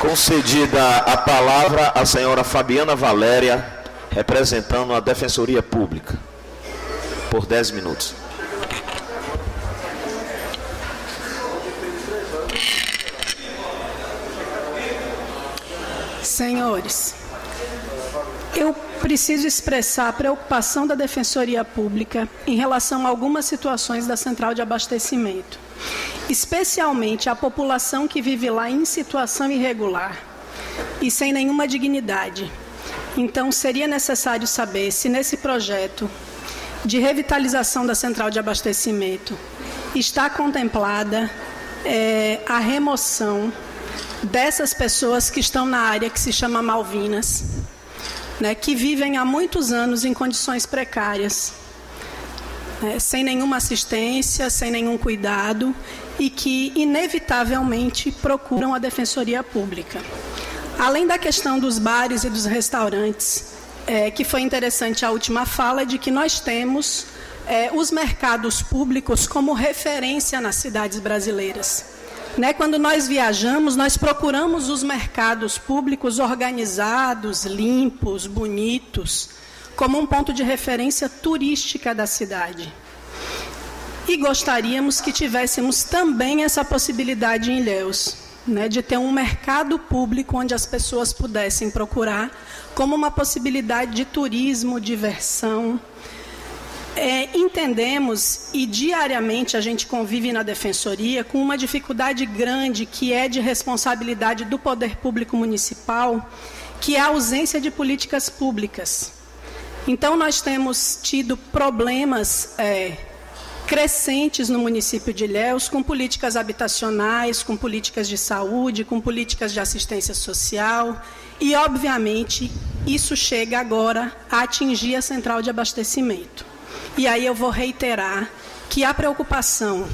Concedida a palavra à senhora Fabiana Valéria, representando a Defensoria Pública, por 10 minutos. Senhores, eu preciso expressar a preocupação da Defensoria Pública em relação a algumas situações da central de abastecimento, especialmente a população que vive lá em situação irregular e sem nenhuma dignidade. Então, seria necessário saber se nesse projeto de revitalização da central de abastecimento está contemplada a remoção dessas pessoas que estão na área que se chama Malvinas, né, que vivem há muitos anos em condições precárias, sem nenhuma assistência, sem nenhum cuidado, e que, inevitavelmente, procuram a Defensoria Pública. Além da questão dos bares e dos restaurantes, que foi interessante a última fala, de que nós temos os mercados públicos como referência nas cidades brasileiras. Quando nós viajamos, nós procuramos os mercados públicos organizados, limpos, bonitos, como um ponto de referência turística da cidade. E gostaríamos que tivéssemos também essa possibilidade em Ilhéus, de ter um mercado público onde as pessoas pudessem procurar como uma possibilidade de turismo, diversão. Entendemos, e diariamente a gente convive na Defensoria com uma dificuldade grande que é de responsabilidade do Poder Público Municipal, que é a ausência de políticas públicas. Então, nós temos tido problemas crescentes no município de Ilhéus, com políticas habitacionais, com políticas de saúde, com políticas de assistência social, e, obviamente, isso chega agora a atingir a central de abastecimento. E aí eu vou reiterar que a preocupação,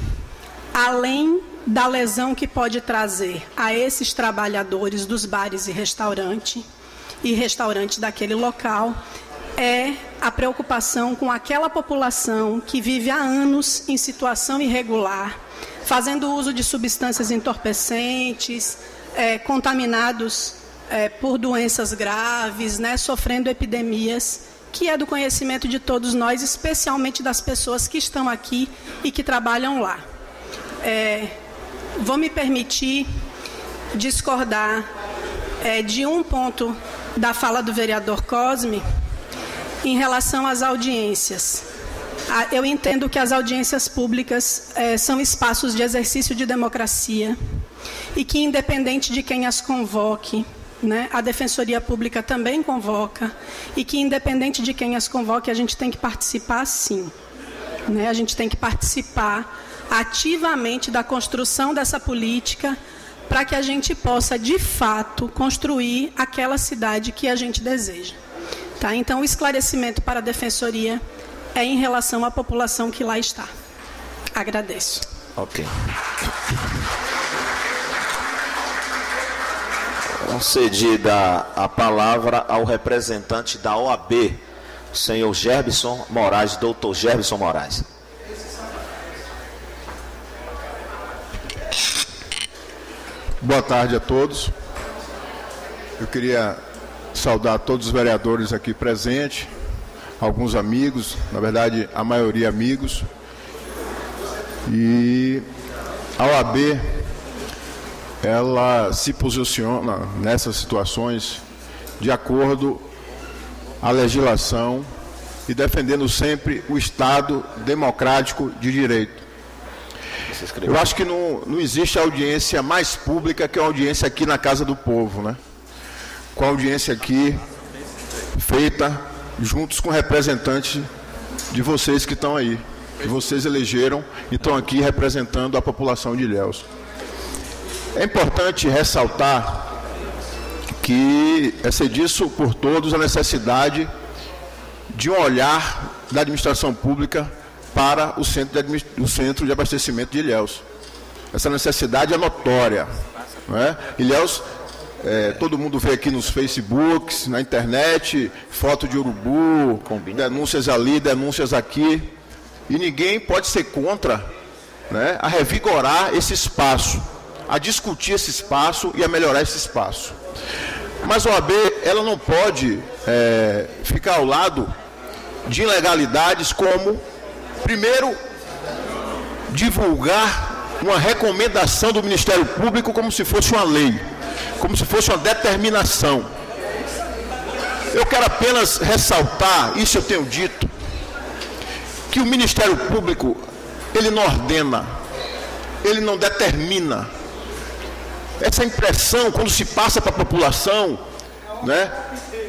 além da lesão que pode trazer a esses trabalhadores dos bares e restaurantes daquele local, é a preocupação com aquela população que vive há anos em situação irregular, fazendo uso de substâncias entorpecentes, contaminados por doenças graves, sofrendo epidemias, que é do conhecimento de todos nós, especialmente das pessoas que estão aqui e que trabalham lá. Vou me permitir discordar de um ponto da fala do vereador Cosme em relação às audiências. Eu entendo que as audiências públicas são espaços de exercício de democracia e que, independente de quem as convoque, a Defensoria Pública também convoca, e que, independente de quem as convoque, a gente tem que participar, sim. A gente tem que participar ativamente da construção dessa política para que a gente possa, de fato, construir aquela cidade que a gente deseja. Então, o esclarecimento para a Defensoria é em relação à população que lá está. Agradeço. Ok. Concedida a palavra ao representante da OAB, o senhor Gerbson Moraes, doutor Gerbson Moraes. Boa tarde a todos. Eu queria saudar todos os vereadores aqui presentes, alguns amigos, na verdade a maioria amigos. E a OAB, ela se posiciona nessas situações de acordo à legislação e defendendo sempre o Estado democrático de direito. Eu acho que não existe audiência mais pública que a audiência aqui na Casa do Povo, com a audiência aqui feita juntos com representantes de vocês que estão aí, que vocês elegeram e estão aqui representando a população de Ilhéus. É importante ressaltar que é disso por todos a necessidade de um olhar da administração pública para o centro de abastecimento de Ilhéus. Essa necessidade é notória. Ilhéus, todo mundo vê aqui nos Facebooks, na internet, foto de urubu, denúncias ali, denúncias aqui, e ninguém pode ser contra a revigorar esse espaço. a discutir esse espaço e a melhorar esse espaço. Mas a OAB, ela não pode ficar ao lado de ilegalidades como, primeiro, divulgar uma recomendação do Ministério Público como se fosse uma lei, como se fosse uma determinação. Eu quero apenas ressaltar, isso eu tenho dito, que o Ministério Público, ele não ordena, ele não determina. Essa impressão, quando se passa para a população, né,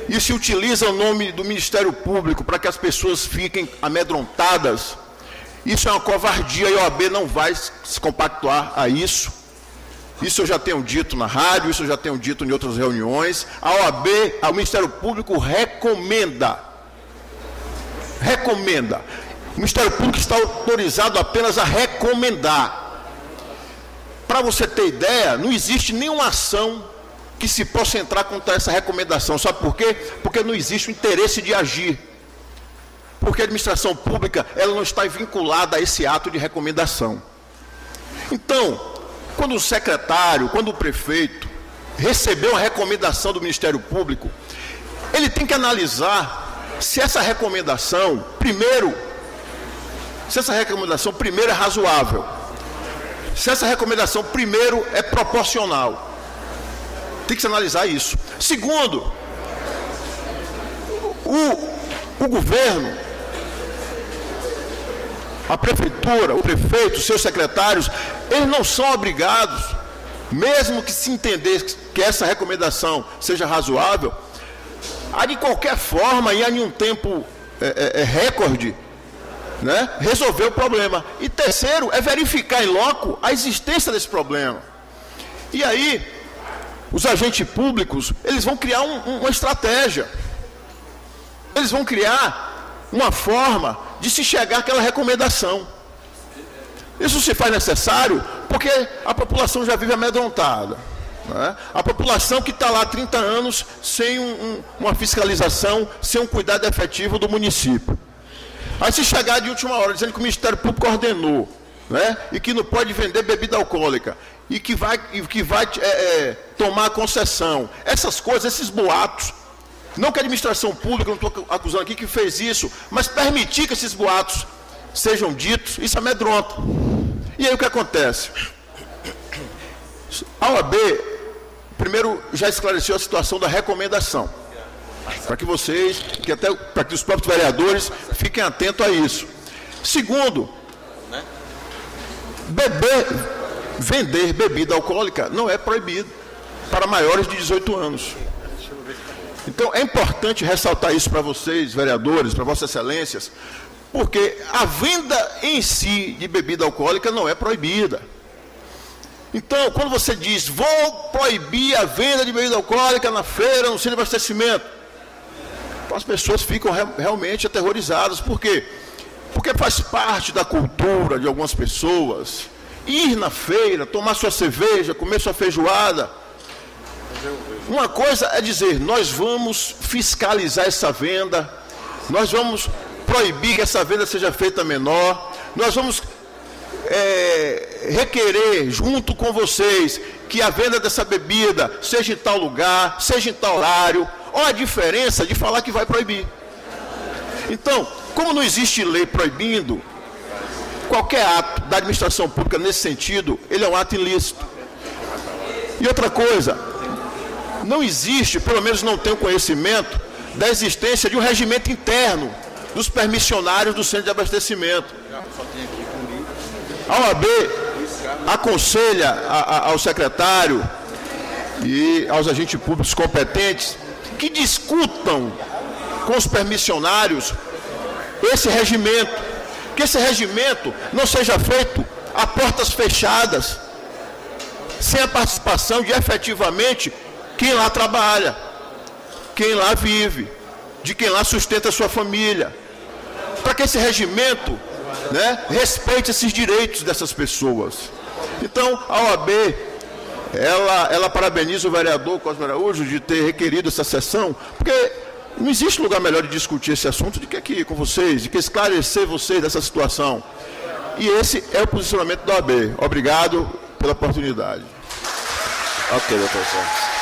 e se utiliza o nome do Ministério Público para que as pessoas fiquem amedrontadas, isso é uma covardia e a OAB não vai se compactuar a isso. Isso eu já tenho dito na rádio, isso eu já tenho dito em outras reuniões. A OAB, o Ministério Público recomenda. O Ministério Público está autorizado apenas a recomendar. Para você ter ideia, não existe nenhuma ação que se possa entrar contra essa recomendação. Sabe por quê? Porque não existe o interesse de agir. Porque a administração pública, ela não está vinculada a esse ato de recomendação. Então, quando o secretário, quando o prefeito recebeu a recomendação do Ministério Público, ele tem que analisar se essa recomendação, primeiro, é razoável. Se essa recomendação, primeiro, é proporcional. Tem que se analisar isso. Segundo, o governo, a prefeitura, o prefeito, os seus secretários, eles não são obrigados, mesmo que se entender que essa recomendação seja razoável, a de qualquer forma e em um tempo recorde, né, resolver o problema. E terceiro, é verificar em loco a existência desse problema. E aí, os agentes públicos, eles vão criar uma estratégia. Eles vão criar uma forma de se chegar àquela recomendação. Isso se faz necessário porque a população já vive amedrontada, né? A população que está lá há 30 anos sem uma fiscalização, sem um cuidado efetivo do município. Aí se chegar de última hora dizendo que o Ministério Público ordenou, né, e que não pode vender bebida alcoólica, e que vai tomar concessão, essas coisas, esses boatos, não que a administração pública, não estou acusando aqui que fez isso, mas permitir que esses boatos sejam ditos, isso amedronta. E aí o que acontece? A OAB, primeiro, já esclareceu a situação da recomendação, para que vocês, para que os próprios vereadores fiquem atentos a isso. Segundo, vender bebida alcoólica não é proibido para maiores de 18 anos. Então, é importante ressaltar isso para vocês, vereadores, para vossas excelências, porque a venda em si de bebida alcoólica não é proibida. Então, quando você diz, vou proibir a venda de bebida alcoólica na feira, no centro de abastecimento, as pessoas ficam realmente aterrorizadas. Por quê? Porque faz parte da cultura de algumas pessoas ir na feira, tomar sua cerveja, comer sua feijoada. Uma coisa é dizer, nós vamos fiscalizar essa venda, nós vamos proibir que essa venda seja feita menor, nós vamos requerer junto com vocês que a venda dessa bebida seja em tal lugar, seja em tal horário. Olha a diferença de falar que vai proibir. Então, como não existe lei proibindo, qualquer ato da administração pública nesse sentido, ele é um ato ilícito. E outra coisa, não existe, pelo menos não tenho conhecimento, da existência de um regimento interno dos permissionários do centro de abastecimento. A OAB aconselha ao secretário e aos agentes públicos competentes que discutam com os permissionários esse regimento, que esse regimento não seja feito a portas fechadas, sem a participação de efetivamente quem lá trabalha, quem lá vive, de quem lá sustenta a sua família, para que esse regimento, né, respeite esses direitos dessas pessoas. Então, a OAB, ela parabeniza o vereador Cosme Araújo de ter requerido essa sessão, porque não existe lugar melhor de discutir esse assunto do que aqui com vocês, de que esclarecer vocês dessa situação. E esse é o posicionamento da OAB. Obrigado pela oportunidade. Ok, doutor Jorge.